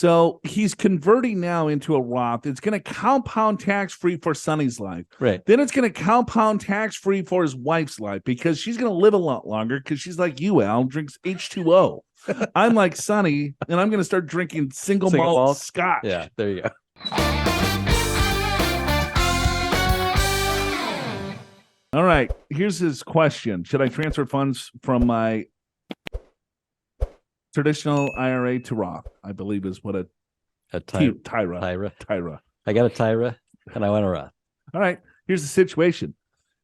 So he's converting now into a Roth. It's going to compound tax-free for Sonny's life. Right. Then it's going to compound tax-free for his wife's life because she's going to live a lot longer because she's like you, Al, drinks H2O. I'm like Sonny, and I'm going to start drinking single malt scotch. Yeah, there you go. All right, here's his question. Should I transfer funds from my traditional IRA to Roth? I believe is what TIRA. TIRA. I got a TIRA, and I want a Roth. All right, here's the situation.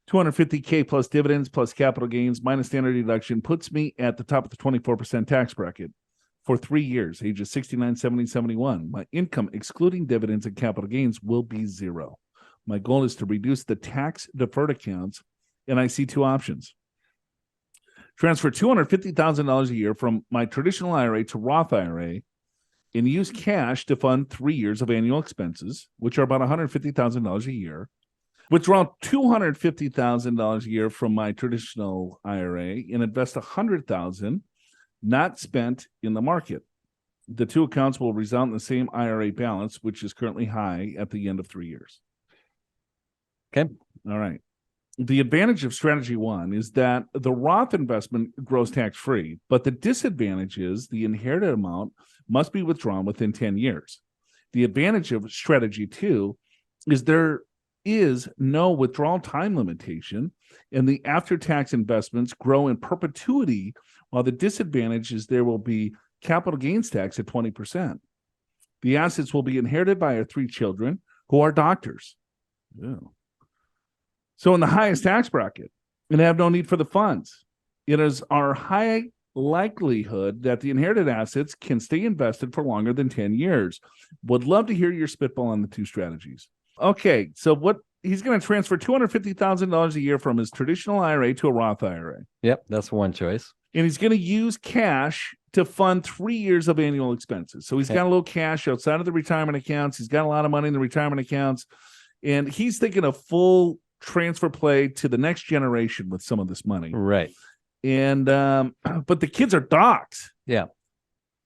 $250K plus dividends plus capital gains minus standard deduction puts me at the top of the 24% tax bracket for 3 years, ages 69, 70, 71. My income, excluding dividends and capital gains, will be zero. My goal is to reduce the tax-deferred accounts, and I see two options. Transfer $250,000 a year from my traditional IRA to Roth IRA and use cash to fund 3 years of annual expenses, which are about $150,000 a year. Withdraw $250,000 a year from my traditional IRA and invest $100,000 not spent in the market. The two accounts will result in the same IRA balance, which is currently high at the end of 3 years. Okay. All right. The advantage of strategy one is that the Roth investment grows tax-free, but the disadvantage is the inherited amount must be withdrawn within 10 years. The advantage of strategy two is there is no withdrawal time limitation, and the after-tax investments grow in perpetuity, while the disadvantage is there will be capital gains tax at 20%. The assets will be inherited by our 3 children who are doctors. Ew. So in the highest tax bracket, and have no need for the funds. It is our high likelihood that the inherited assets can stay invested for longer than 10 years. Would love to hear your spitball on the two strategies. Okay, so what he's going to transfer $250,000 a year from his traditional IRA to a Roth IRA. Yep, that's one choice. And he's going to use cash to fund 3 years of annual expenses. So he's got a little cash outside of the retirement accounts. He's got a lot of money in the retirement accounts. And he's thinking a full transfer play to the next generation with some of this money. Right. And but the kids are docked. Yeah.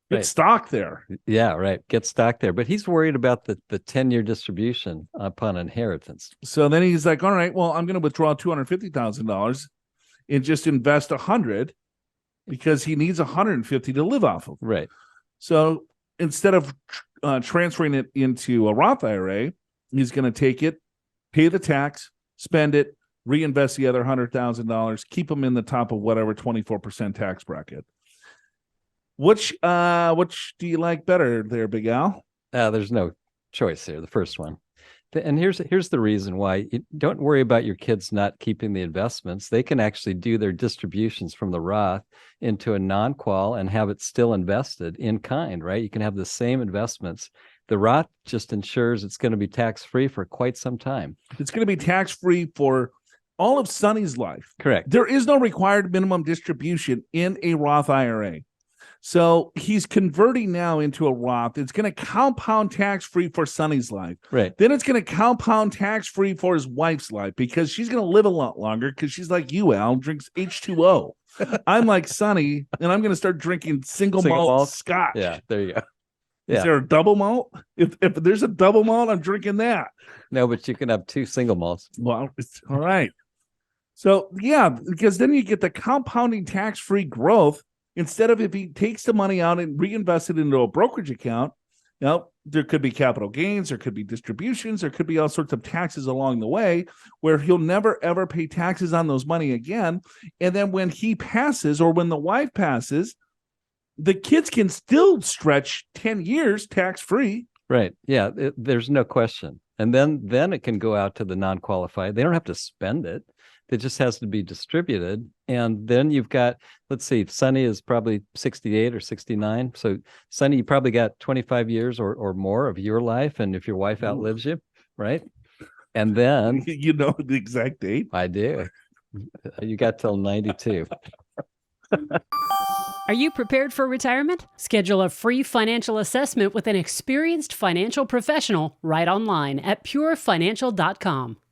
Get stock there. Yeah, right. Get stock there. But he's worried about the 10-year distribution upon inheritance. So then he's like, all right, well, I'm going to withdraw $250,000 and just invest $100 because he needs $150 to live off of. Right. So instead of transferring it into a Roth IRA, he's going to take it, pay the tax, spend it, reinvest the other $100,000, keep them in the top of whatever 24% tax bracket. Which do you like better there, Big Al? There's no choice here. The first one. And here's the reason why. Don't worry about your kids not keeping the investments. They can actually do their distributions from the Roth into a non-qual and have it still invested in kind, right? You can have the same investments. The Roth just ensures it's going to be tax-free for quite some time. It's going to be tax-free for all of Sonny's life. Correct. There is no required minimum distribution in a Roth IRA. So he's converting now into a Roth. It's going to compound tax-free for Sonny's life. Right. Then it's going to compound tax-free for his wife's life because she's going to live a lot longer because she's like you, Al, drinks H2O. I'm like Sonny, and I'm going to start drinking single malt scotch. Yeah, there you go. Is there a double malt? If there's a double malt, I'm drinking that. No, but you can have 2 single malts. Well, it's all right. So, yeah, because then you get the compounding tax-free growth. Instead of if he takes the money out and reinvests it into a brokerage account, there could be capital gains, there could be distributions, there could be all sorts of taxes along the way where he'll never, ever pay taxes on those money again. And then when he passes or when the wife passes, the kids can still stretch 10 years tax-free. Right. Yeah, there's no question. And then it can go out to the non-qualified. They don't have to spend it. It just has to be distributed. And then you've got, let's see, Sonny is probably 68 or 69. So Sonny, you probably got 25 years or more of your life. And if your wife outlives you, right? And then... You know the exact date? I do. You got till 92. Are you prepared for retirement? Schedule a free financial assessment with an experienced financial professional right online at purefinancial.com.